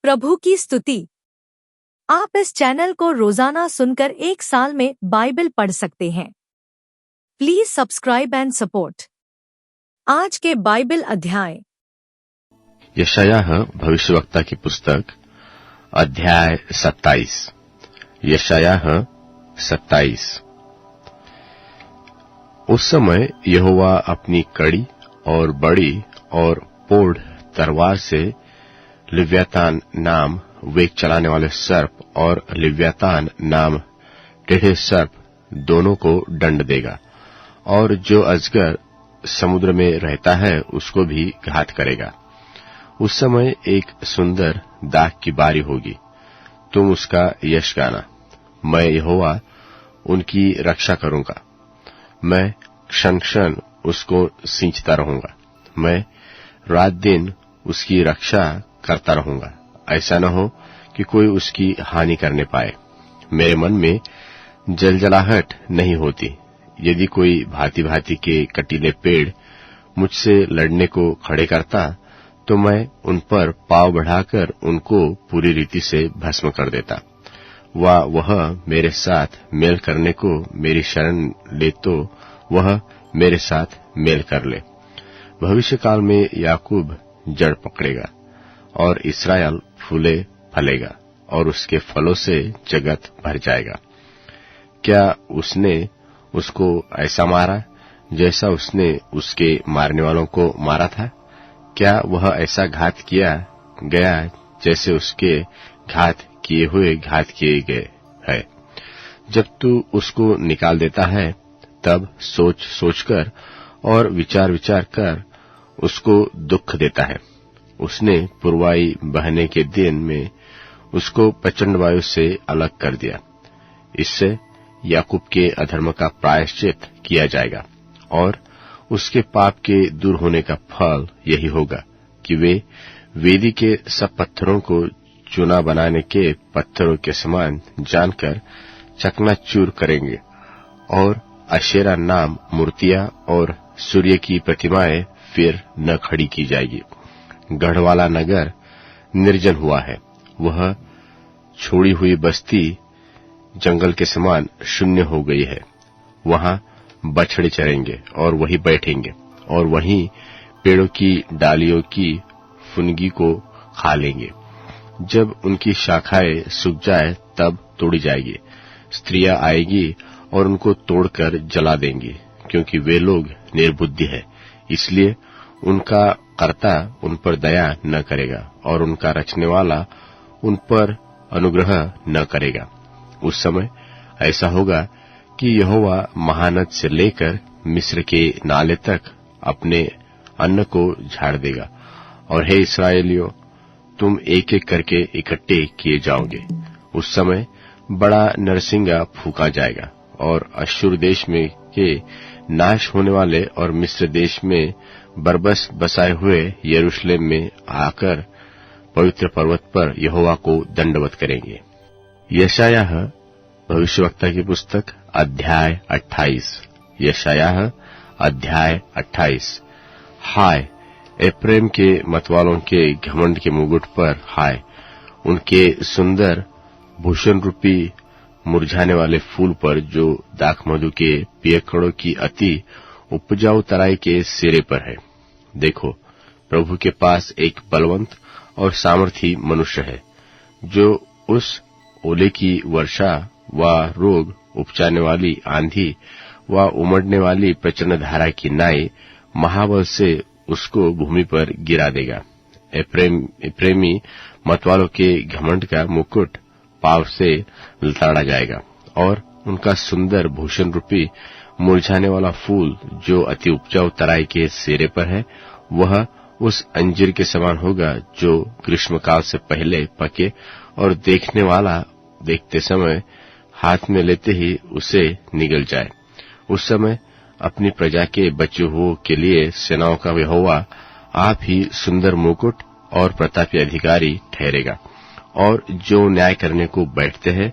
प्रभु की स्तुति। आप इस चैनल को रोजाना सुनकर 1 साल में बाइबल पढ़ सकते हैं। Please subscribe and support. आज के बाइबल अध्याय। यशायाह भविष्यवक्ता की पुस्तक अध्याय 27। यशायाह 27। उस समय यहोवा अपनी कड़ी और बड़ी और पोढ़ तलवार से लिव्यातान नाम वेग चलाने वाले सर्प और लिव्यातान नाम टेढ़े सर्प दोनों को दंड देगा, और जो अजगर समुद्र में रहता है उसको भी घात करेगा। उस समय एक सुंदर दाख की बारी होगी, तुम उसका यश गाना। मैं यहोवा उनकी रक्षा करूंगा, मैं क्षण क्षण उसको सींचता रहूंगा, मैं रात दिन उसकी रक्षा करता रहूंगा। ऐसा न हो कि कोई उसकी हानि करने पाए। मेरे मन में जलजलाहट नहीं होती। यदि कोई भांति भांति के कटीले पेड़ मुझसे लड़ने को खड़े करता, तो मैं उन पर पांव बढ़ाकर उनको पूरी रीति से भस्म कर देता। वह मेरे साथ मेल करने को मेरी शरण ले तो वह मेरे साथ मेल कर ले। भविष्य काल में याकूब जड़ पकड़ेगा और इस्राएल फूले फलेगा, और उसके फलों से जगत भर जाएगा। क्या उसने उसको ऐसा मारा जैसा उसने उसके मारने वालों को मारा था? क्या वह ऐसा घात किया गया जैसे उसके घात किए हुए घात किए गए है? जब तू उसको निकाल देता है, तब सोच सोचकर और विचार विचार कर उसको दुख देता है। उसने पुरवाई बहने के दिन में उसको प्रचंड वायु से अलग कर दिया। इससे याकूब के अधर्म का प्रायश्चित किया जाएगा, और उसके पाप के दूर होने का फल यही होगा कि वे वेदी के सब पत्थरों को चूना बनाने के पत्थरों के समान जानकर चकनाचूर करेंगे, और अशेरा नाम मूर्तियां और सूर्य की प्रतिमाएं फिर न खड़ी की जाएगी। गढ़वाला नगर निर्जन हुआ है, वह छोड़ी हुई बस्ती जंगल के समान शून्य हो गई है। वहां बछड़े चरेंगे और वहीं बैठेंगे, और वहीं पेड़ों की डालियों की फुनगी को खा लेंगे। जब उनकी शाखाएं सूख जाए तब तोड़ी जाएगी। स्त्रियां आएगी और उनको तोड़कर जला देंगी, क्योंकि वे लोग निर्बुद्धि है। इसलिए उनका कर्ता उन पर दया न करेगा, और उनका रचने वाला उन पर अनुग्रह न करेगा। उस समय ऐसा होगा कि यहोवा महानद से लेकर मिस्र के नाले तक अपने अन्न को झाड़ देगा, और हे इस्राएलियों, तुम एक एक करके इकट्ठे किए जाओगे। उस समय बड़ा नरसिंगा फूंका जाएगा, और अश्शूर देश में के नाश होने वाले और मिस्र देश में बरबस बसाए हुए यरूशलेम में आकर पवित्र पर्वत पर यहोवा को दंडवत करेंगे। यशायाह भविष्यवक्ता की पुस्तक अध्याय 28। यशायाह अध्याय 28। हाय एप्रेम के मतवालों के घमंड के मुकुट पर हाय, उनके सुंदर भूषण रूपी मुरझाने वाले फूल पर जो दाखमधु के पियकड़ों की अति उपजाऊ तराई के सिरे पर है। देखो, प्रभु के पास एक बलवंत और सामर्थी मनुष्य है, जो उस ओले की वर्षा व रोग उपजाने वाली आंधी व उमड़ने वाली प्रचंड धारा की नाई महाबल से उसको भूमि पर गिरा देगा। एप्रेमी मतवालों के घमंड का मुकुट पाव से लताड़ा जाएगा, और उनका सुंदर भूषण रूपी मुरझाने वाला फूल जो अति उपजाऊ तराई के सिरे पर है, वह उस अंजीर के समान होगा जो ग्रीष्मकाल से पहले पके, और देखने वाला देखते समय हाथ में लेते ही उसे निगल जाए। उस समय अपनी प्रजा के बचे हुओं के लिए सेनाओं का यहोवा आप ही सुंदर मुकुट और प्रतापी अधिकारी ठहरेगा, और जो न्याय करने को बैठते हैं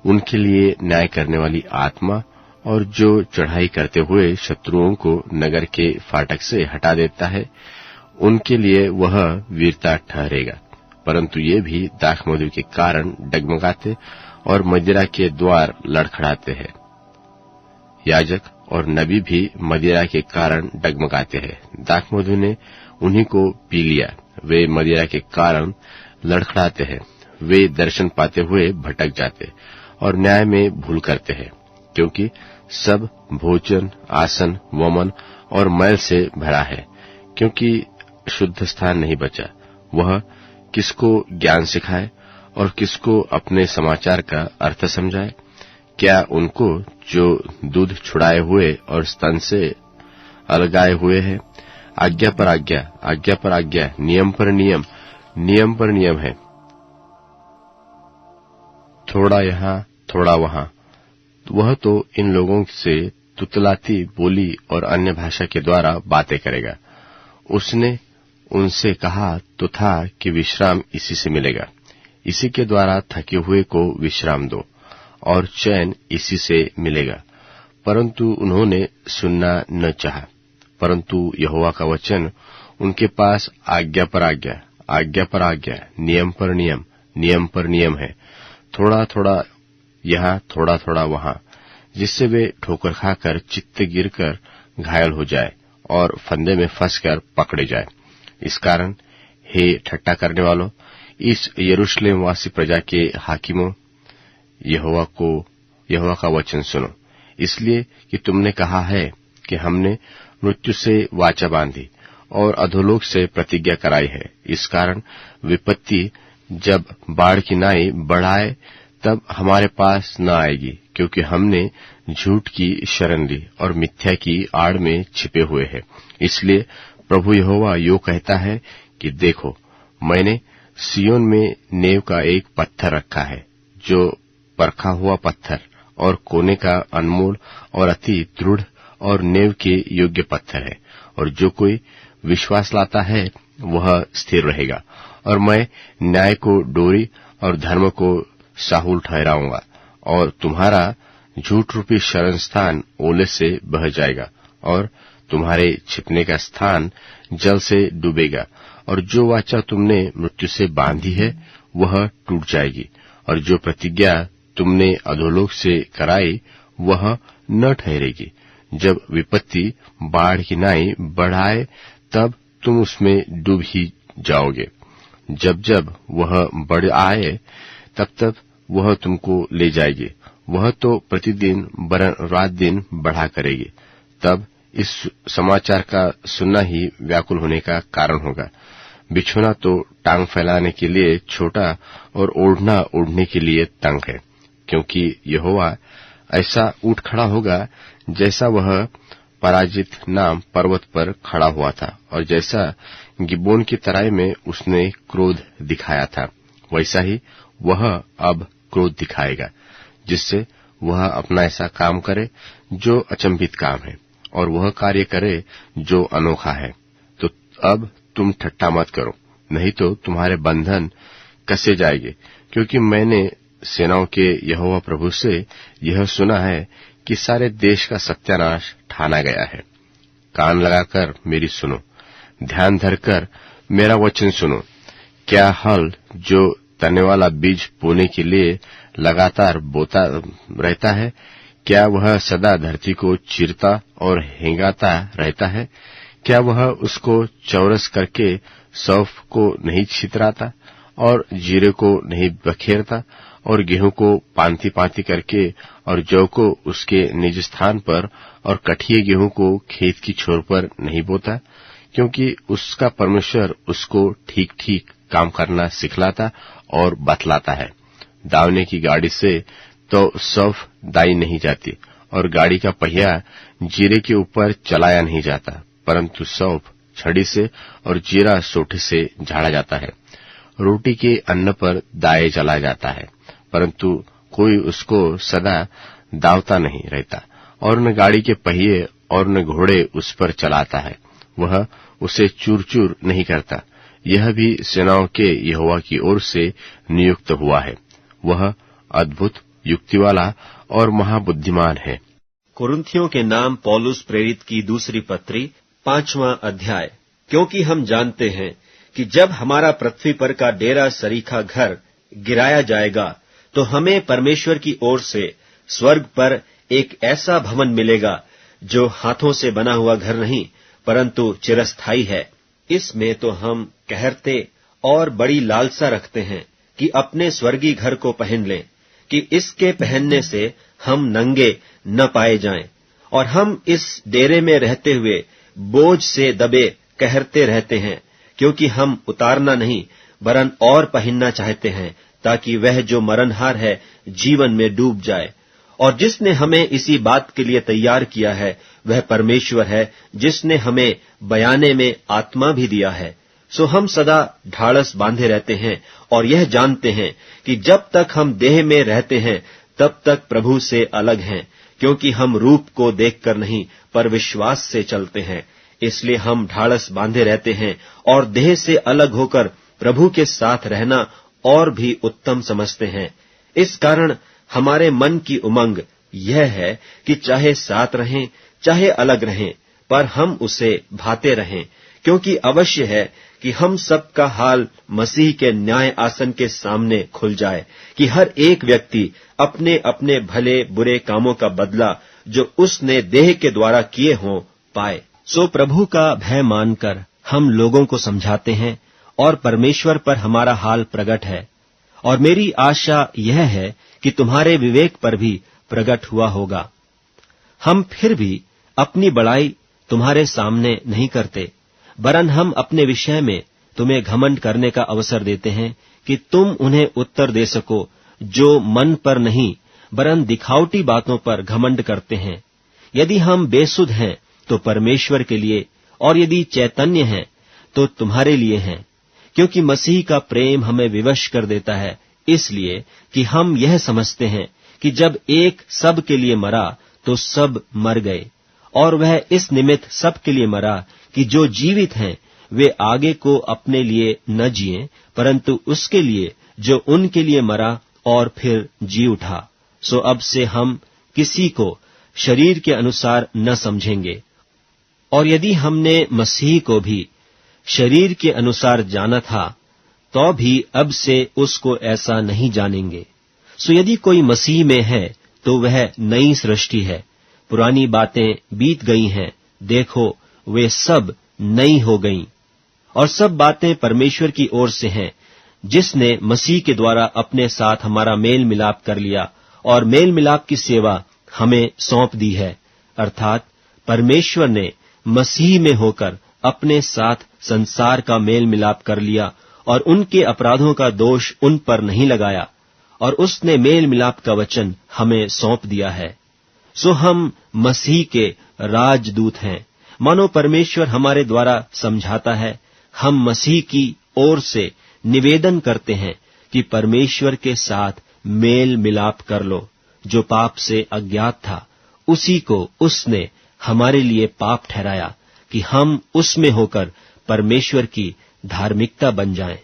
उनके लिए न्याय करने वाली आत्मा, और जो चढ़ाई करते हुए शत्रुओं को नगर के फाटक से हटा देता है, उनके लिए वह वीरता ठहरेगा। परंतु ये भी दाखमधु के कारण डगमगाते और मदिरा के द्वार लड़खड़ाते हैं। याजक और नबी भी मदिरा के कारण डगमगाते हैं। दाखमधु ने उन्हीं को पी लिया। वे मदिरा के कारण लड़खड़ाते हैं। वे दर्शन पाते हुए भटक जाते और न्याय में भूल करते हैं, क्योंकि सब भोजन, आसन, वमन और मैल से भरा है, क्योंकि शुद्ध स्थान नहीं बचा। वह किसको ज्ञान सिखाए और किसको अपने समाचार का अर्थ समझाए? क्या उनको जो दूध छुड़ाए हुए और स्तन से अलगाए हुए हैं? आज्ञा पर आज्ञा, आज्ञा पर आज्ञा, नियम पर नियम, नियम पर नियम है, थोड़ा यहाँ थोड़ा वहां। वह तो इन लोगों से तुतलाती बोली और अन्य भाषा के द्वारा बातें करेगा। उसने उनसे कहा तो था कि विश्राम इसी से मिलेगा। इसी के द्वारा थके हुए को विश्राम दो और चैन इसी से मिलेगा। परंतु उन्होंने सुनना न चाहा। परंतु यहोवा का वचन उनके पास आज्ञा पर आज्ञा, आज्ञा पर आज्ञा, नियम पर नियम, नियम पर नियम है, थोड़ा थोड़ा यहाँ थोड़ा थोड़ा वहां, जिससे वे ठोकर खाकर चित्त गिरकर घायल हो जाए और फंदे में फंसकर पकड़े जाए। इस कारण हे ठट्टा करने वालों, इस यरूशलेम वासी प्रजा के हाकिमों, यहोवा का वचन सुनो। इसलिए कि तुमने कहा है कि हमने मृत्यु से वाचा बांधी और अधोलोक से प्रतिज्ञा कराई है। इस कारण विपत्ति जब बाढ़ की नाई बढ़ाए तब हमारे पास न आएगी, क्योंकि हमने झूठ की शरण ली और मिथ्या की आड़ में छिपे हुए हैं। इसलिए प्रभु यहोवा यो कहता है कि देखो, मैंने सिय्योन में नेव का एक पत्थर रखा है, जो परखा हुआ पत्थर और कोने का अनमोल और अति दृढ़ और नेव के योग्य पत्थर है, और जो कोई विश्वास लाता है वह स्थिर रहेगा। और मैं न्याय को डोरी और धर्म को साहुल ठहराऊंगा, और तुम्हारा झूठ रूपी शरण स्थान ओले से बह जाएगा, और तुम्हारे छिपने का स्थान जल से डूबेगा। और जो वाचा तुमने मृत्यु से बांधी है वह टूट जाएगी, और जो प्रतिज्ञा तुमने अधोलोक से कराई वह न ठहरेगी। जब विपत्ति बाढ़ की नाई बढ़ाए तब तुम उसमें डूब ही जाओगे। जब जब वह बढ़ आए तब तब वह तुमको ले जाएगी। वह तो प्रतिदिन वरन रात दिन बढ़ा करेगी। तब इस समाचार का सुनना ही व्याकुल होने का कारण होगा। बिछोना तो टांग फैलाने के लिए छोटा और ओढ़ना ओढ़ने के लिए तंग है, क्योंकि यहोवा ऐसा उठ खड़ा होगा जैसा वह पराजित नाम पर्वत पर खड़ा हुआ था, और जैसा गिबोन की तराई में उसने क्रोध दिखाया था, वैसा ही वह अब क्रोध दिखाएगा, जिससे वह अपना ऐसा काम करे जो अचंभित काम है, और वह कार्य करे जो अनोखा है। तो अब तुम ठट्ठा मत करो, नहीं तो तुम्हारे बंधन कसे जाएंगे, क्योंकि मैंने सेनाओं के यहोवा प्रभु से यह सुना है कि सारे देश का सत्यानाश ठाना गया है। कान लगाकर मेरी सुनो, ध्यान धरकर मेरा वचन सुनो। क्या हल जो तने वाला बीज बोने के लिए लगातार बोता रहता है, क्या वह सदा धरती को चीरता और हेंगाता रहता है? क्या वह उसको चौरस करके सौंफ को नहीं छितराता और जीरे को नहीं बखेरता और गेहूं को पांति पांति करके और जौ को उसके निज स्थान पर और कठिए गेहूं को खेत की छोर पर नहीं बोता? क्योंकि उसका परमेश्वर उसको ठीक ठीक काम करना सिखलाता और बतलाता है। दावने की गाड़ी से तो सौंफ दाई नहीं जाती और गाड़ी का पहिया जीरे के ऊपर चलाया नहीं जाता, परंतु सौंफ छड़ी से और जीरा सोठे से झाड़ा जाता है। रोटी के अन्न पर दाए चला जाता है, परंतु कोई उसको सदा दावता नहीं रहता, और न गाड़ी के पहिए और न घोड़े उस पर चलाता है। वह उसे चूर चूर नहीं करता। यह भी सेनाओं के यहोवा की ओर से नियुक्त हुआ है। वह अद्भुत, युक्तिवाला और महाबुद्धिमान है। कुरिन्थियों के नाम पौलुस प्रेरित की दूसरी पत्री 5वां अध्याय। क्योंकि हम जानते हैं कि जब हमारा पृथ्वी पर का डेरा सरीखा घर गिराया जाएगा तो हमें परमेश्वर की ओर से स्वर्ग पर एक ऐसा भवन मिलेगा जो हाथों से बना हुआ घर नहीं परंतु चिरस्थायी है। इसमें तो हम कहरते और बड़ी लालसा रखते हैं कि अपने स्वर्गीय घर को पहन लें, कि इसके पहनने से हम नंगे न पाए जाएं और हम इस डेरे में रहते हुए बोझ से दबे कहरते रहते हैं, क्योंकि हम उतारना नहीं वरन और पहनना चाहते हैं, ताकि वह जो मरणहार है जीवन में डूब जाए। और जिसने हमें इसी बात के लिए तैयार किया है वह परमेश्वर है, जिसने हमें बयाने में आत्मा भी दिया है। सो हम सदा ढाढ़स बांधे रहते हैं और यह जानते हैं कि जब तक हम देह में रहते हैं तब तक प्रभु से अलग हैं, क्योंकि हम रूप को देखकर नहीं पर विश्वास से चलते हैं। इसलिए हम ढाढ़स बांधे रहते हैं और देह से अलग होकर प्रभु के साथ रहना और भी उत्तम समझते हैं। इस कारण हमारे मन की उमंग यह है कि चाहे साथ रहें चाहे अलग रहें, पर हम उसे भाते रहें, क्योंकि अवश्य है कि हम सब का हाल मसीह के न्याय आसन के सामने खुल जाए, कि हर एक व्यक्ति अपने अपने भले बुरे कामों का बदला जो उसने देह के द्वारा किए हों पाए। सो प्रभु का भय मानकर हम लोगों को समझाते हैं और परमेश्वर पर हमारा हाल प्रकट है। और मेरी आशा यह है कि तुम्हारे विवेक पर भी प्रकट हुआ होगा। हम फिर भी अपनी बड़ाई तुम्हारे सामने नहीं करते, वरन हम अपने विषय में तुम्हें घमंड करने का अवसर देते हैं कि तुम उन्हें उत्तर दे सको जो मन पर नहीं वरन दिखावटी बातों पर घमंड करते हैं। यदि हम बेसुध हैं तो परमेश्वर के लिए, और यदि चैतन्य हैं तो तुम्हारे लिए हैं, क्योंकि मसीह का प्रेम हमें विवश कर देता है, इसलिए कि हम यह समझते हैं कि जब एक सब के लिए मरा तो सब मर गए, और वह इस निमित्त सब के लिए मरा कि जो जीवित हैं वे आगे को अपने लिए न जिएं, परंतु उसके लिए जो उनके लिए मरा और फिर जी उठा। सो अब से हम किसी को शरीर के अनुसार न समझेंगे। और यदि हमने मसीह को भी शरीर के अनुसार जाना था तो भी अब से उसको ऐसा नहीं जानेंगे। सो यदि कोई मसीह में है तो वह नई सृष्टि है, पुरानी बातें बीत गई हैं, देखो वे सब नई हो गईं। और सब बातें परमेश्वर की ओर से हैं, जिसने मसीह के द्वारा अपने साथ हमारा मेल मिलाप कर लिया और मेल मिलाप की सेवा हमें सौंप दी है। अर्थात परमेश्वर ने मसीह में होकर अपने साथ संसार का मेल मिलाप कर लिया और उनके अपराधों का दोष उन पर नहीं लगाया, और उसने मेल मिलाप का वचन हमें सौंप दिया है। सो हम मसीह के राजदूत हैं, मानो परमेश्वर हमारे द्वारा समझाता है। हम मसीह की ओर से निवेदन करते हैं कि परमेश्वर के साथ मेल मिलाप कर लो। जो पाप से अज्ञात था उसी को उसने हमारे लिए पाप ठहराया, कि हम उसमें होकर परमेश्वर की धार्मिकता बन जाएं।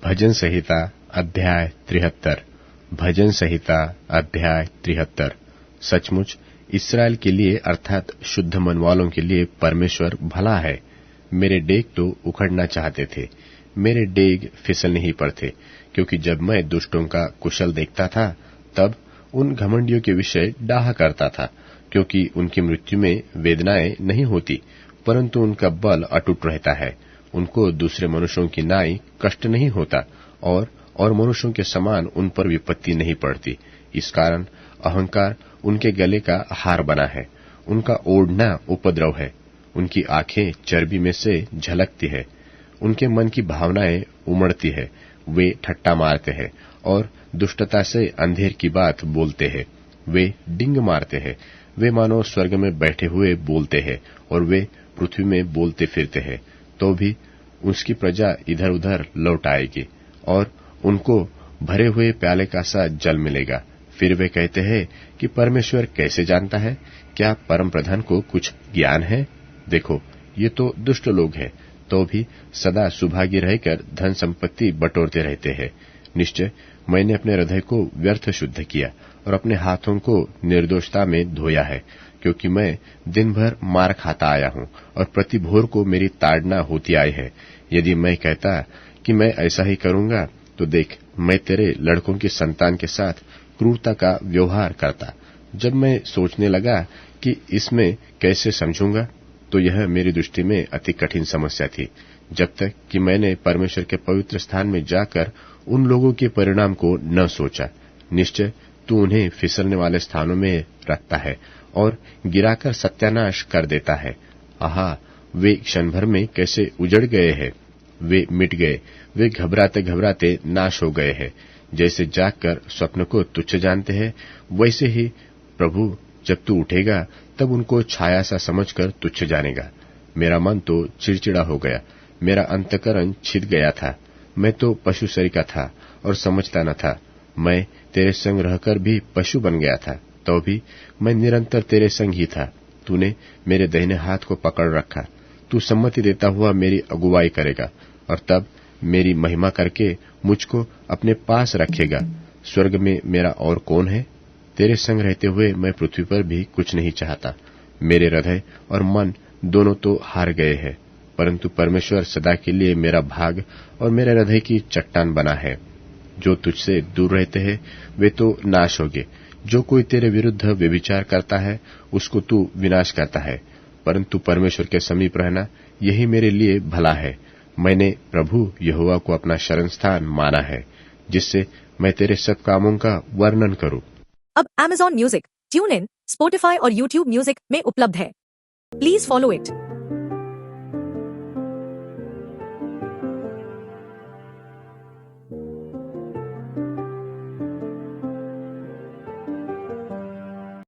भजन संहिता अध्याय 73। भजन संहिता अध्याय 73। सचमुच इस्राएल के लिए अर्थात शुद्ध मन वालों के लिए परमेश्वर भला है। मेरे डेग तो उखड़ना चाहते थे, मेरे डेग फिसलने ही पर थे, क्योंकि जब मैं दुष्टों का कुशल देखता था तब उन घमंडियों के विषय डाह करता था, क्योंकि उनकी मृत्यु में वेदनाएं नहीं होती, परंतु उनका बल अटूट रहता है। उनको दूसरे मनुष्यों की नाई कष्ट नहीं होता, और मनुष्यों के समान उन पर विपत्ति नहीं पड़ती। इस कारण अहंकार उनके गले का हार बना है, उनका ओढ़ना उपद्रव है। उनकी आंखें चर्बी में से झलकती है, उनके मन की भावनाएं उमड़ती है। वे ठट्टा मारते हैं और दुष्टता से अंधेर की बात बोलते हैं। वे डिंग मारते हैं, वे मानो स्वर्ग में बैठे हुए बोलते हैं, और वे पृथ्वी में बोलते फिरते हैं। तो भी उसकी प्रजा इधर उधर लौट आएगी और उनको भरे हुए प्याले का सा जल मिलेगा। फिर वे कहते हैं कि परमेश्वर कैसे जानता है? क्या परम प्रधान को कुछ ज्ञान है? देखो, ये तो दुष्ट लोग हैं, तो भी सदा सुभागी रहकर धन संपत्ति बटोरते रहते हैं। निश्चय मैंने अपने हृदय को व्यर्थ शुद्ध किया और अपने हाथों को निर्दोषता में धोया है, क्योंकि मैं दिन भर मार खाता आया हूं और प्रति भोर को मेरी ताड़ना होती आई है। यदि मैं कहता कि मैं ऐसा ही करूंगा, तो देख, मैं तेरे लड़कों की संतान के साथ क्रूरता का व्यवहार करता। जब मैं सोचने लगा कि इसमें कैसे समझूंगा, तो यह मेरी दृष्टि में अति कठिन समस्या थी, जब तक कि मैंने परमेश्वर के पवित्र स्थान में जाकर उन लोगों के परिणाम को न सोचा। निश्चय तू उन्हें फिसलने वाले स्थानों में रखता है और गिराकर सत्यानाश कर देता है। आहा, वे क्षण भर में कैसे उजड़ गए हैं, वे मिट गए, वे घबराते घबराते नाश हो गए हैं। जैसे जागकर स्वप्न को तुच्छ जानते हैं, वैसे ही प्रभु जब तू उठेगा तब उनको छाया सा समझकर तुच्छ जानेगा। मेरा मन तो चिड़चिड़ा हो गया, मेरा अंतकरण छिद गया था। मैं तो पशु शरीर का था और समझता न था। मैं तेरे संग रहकर भी पशु बन गया था, तो भी मैं निरंतर तेरे संग ही था। तूने मेरे दाहिने हाथ को पकड़ रखा। तू सम्मति देता हुआ मेरी अगुवाई करेगा और तब मेरी महिमा करके मुझको अपने पास रखेगा। स्वर्ग में मेरा और कौन है? तेरे संग रहते हुए मैं पृथ्वी पर भी कुछ नहीं चाहता। मेरे हृदय और मन दोनों तो हार गए हैं, परंतु परमेश्वर सदा के लिए मेरा भाग और मेरे हृदय की चट्टान बना है। जो तुझसे दूर रहते हैं वे तो नाश होंगे। जो कोई तेरे विरुद्ध व्यभिचार करता है उसको तू विनाश करता है, परंतु परमेश्वर के समीप रहना यही मेरे लिए भला है। मैंने प्रभु यहोवा को अपना शरण स्थान माना है, जिससे मैं तेरे सब कामों का वर्णन करूं। अब Amazon music, tune in, Spotify और YouTube म्यूजिक में उपलब्ध है। Please follow it.